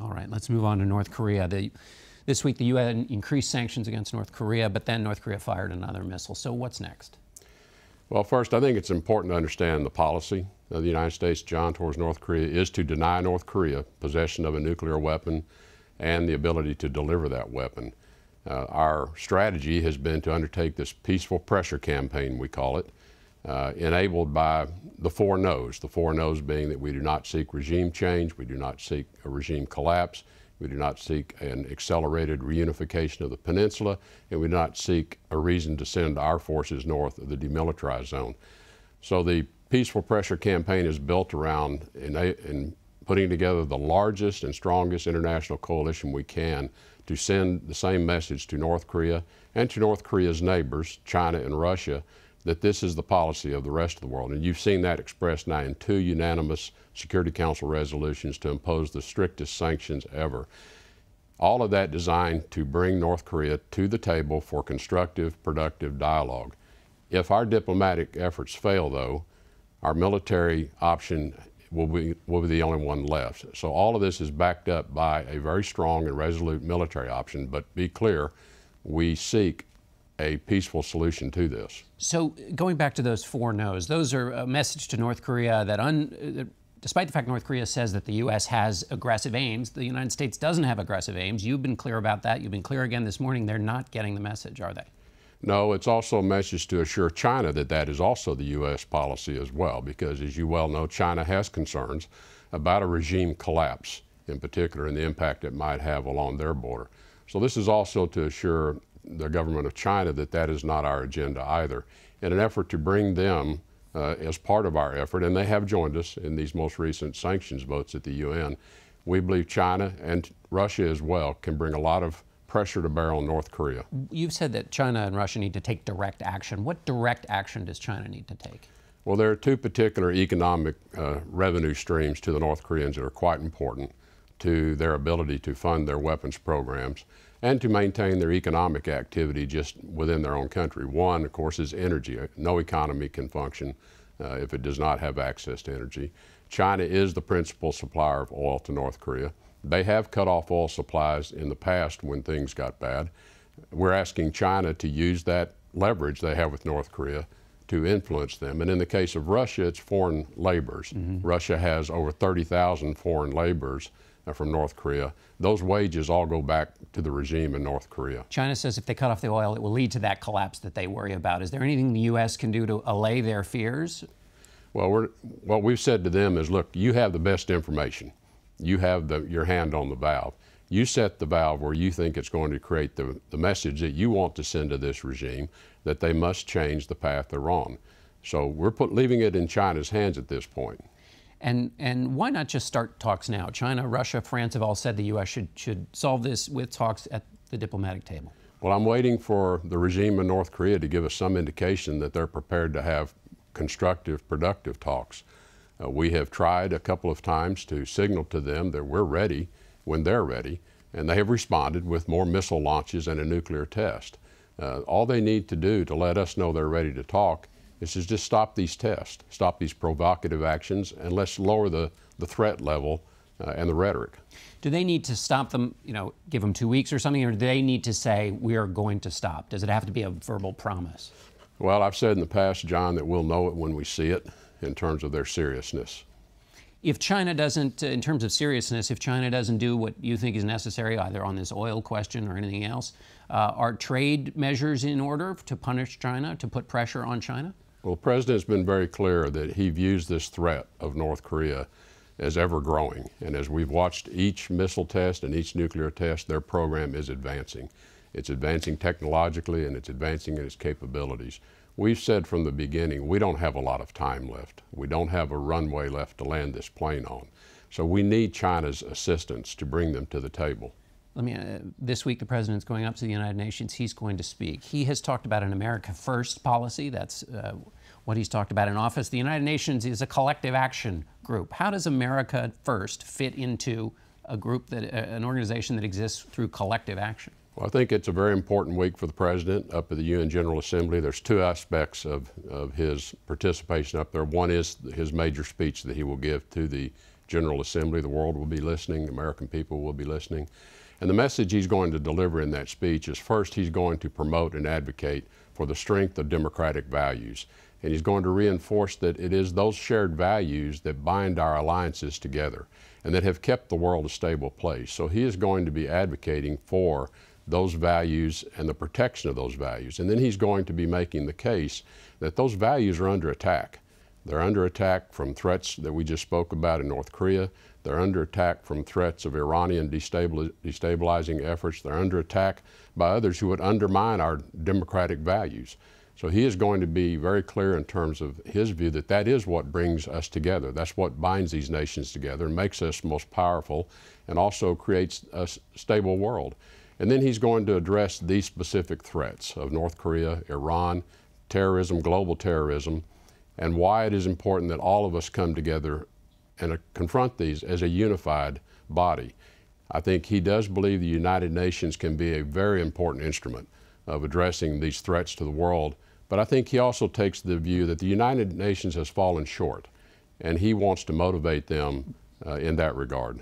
All right, let's move on to North Korea. This week, the UN increased sanctions against North Korea, but then North Korea fired another missile. So what's next? Well, first, I think it's important to understand the policy of the United States, John, towards North Korea is to deny North Korea possession of a nuclear weapon and the ability to deliver that weapon. Our strategy has been to undertake this peaceful pressure campaign, we call it, enabled by the 4 no's. The 4 no's being that we do not seek regime change, we do not seek a regime collapse, we do not seek an accelerated reunification of the peninsula, and we do not seek a reason to send our forces north of the demilitarized zone. So the peaceful pressure campaign is built around in putting together the largest and strongest international coalition we can to send the same message to North Korea and to North Korea's neighbors, China and Russia, that this is the policy of the rest of the world. And you've seen that expressed now in 2 unanimous Security Council resolutions to impose the strictest sanctions ever. All of that designed to bring North Korea to the table for constructive, productive dialogue. If our diplomatic efforts fail, though, our military option will be the only one left. So all of this is backed up by a very strong and resolute military option, but be clear, we seek a peaceful solution to this. So going back to those 4 no's, those are a message to North Korea that despite the fact North Korea says that the U.S. has aggressive aims, the United States doesn't have aggressive aims. You've been clear about that. You've been clear again this morning. They're not getting the message, are they? No, it's also a message to assure China that that is also the U.S. policy as well, because as you well know, China has concerns about a regime collapse, in particular, and the impact it might have along their border. So this is also to assure the government of China that that is not our agenda either, in an effort to bring them as part of our effort, and they have joined us in these most recent sanctions votes at the UN. We believe China and Russia as well can bring a lot of pressure to bear on North Korea. You've said that China and Russia need to take direct action. What direct action does China need to take? Well, there are 2 particular economic revenue streams to the North Koreans that are quite important to their ability to fund their weapons programs and to maintain their economic activity just within their own country. One, of course, is energy. No economy can function if it does not have access to energy. China is the principal supplier of oil to North Korea. They have cut off oil supplies in the past when things got bad. We're asking China to use that leverage they have with North Korea to influence them. And in the case of Russia, it's foreign laborers. Russia has over 30,000 foreign laborers from North Korea. Those wages all go back to the regime in North Korea. China says if they cut off the oil, it will lead to that collapse that they worry about. Is there anything the U.S. can do to allay their fears? Well, what we've said to them is, look, you have the best information. You have your hand on the valve. You set the valve where you think it's going to create the message that you want to send to this regime, that they must change the path they're on. So we're leaving it in China's hands at this point. And why not just start talks now? China, Russia, France have all said the U.S. should solve this with talks at the diplomatic table. Well, I'm waiting for the regime in North Korea to give us some indication that they're prepared to have constructive, productive talks. We have tried a couple of times to signal to them that we're ready when they're ready, and they have responded with more missile launches and a nuclear test. All they need to do to let us know they're ready to talk is to just stop these tests, stop these provocative actions, and let's lower the threat level and the rhetoric. Do they need to stop them, give them 2 weeks or something, or do they need to say, we are going to stop? Does it have to be a verbal promise? Well, I've said in the past, John, that we'll know it when we see it in terms of their seriousness. If China doesn't, in terms of seriousness, if China doesn't do what you think is necessary, either on this oil question or anything else, are trade measures in order to punish China, to put pressure on China? Well, the President's been very clear that he views this threat of North Korea as ever growing. And as we've watched each missile test and each nuclear test, their program is advancing. It's advancing technologically and it's advancing in its capabilities. We've said from the beginning, we don't have a lot of time left. We don't have a runway left to land this plane on. So we need China's assistance to bring them to the table. This week the President's going up to the United Nations. He's going to speak. He has talked about an America First policy. That's what he's talked about in office. The United Nations is a collective action group. How does America First fit into a group, an organization that exists through collective action? Well, I think it's a very important week for the President up at the UN General Assembly. There's 2 aspects of his participation up there. One is his major speech that he will give to the General Assembly. The world will be listening, the American people will be listening. And the message he's going to deliver in that speech is, first, he's going to promote and advocate for the strength of democratic values. And he's going to reinforce that it is those shared values that bind our alliances together and that have kept the world a stable place. So he is going to be advocating for those values and the protection of those values. And then he's going to be making the case that those values are under attack. They're under attack from threats that we just spoke about in North Korea. They're under attack from threats of Iranian destabilizing efforts. They're under attack by others who would undermine our democratic values. So he is going to be very clear in terms of his view that that is what brings us together. That's what binds these nations together and makes us most powerful and also creates a stable world. And then he's going to address these specific threats of North Korea, Iran, terrorism, global terrorism, and why it is important that all of us come together and confront these as a unified body. I think he does believe the United Nations can be a very important instrument of addressing these threats to the world, but I think he also takes the view that the United Nations has fallen short, and he wants to motivate them in that regard.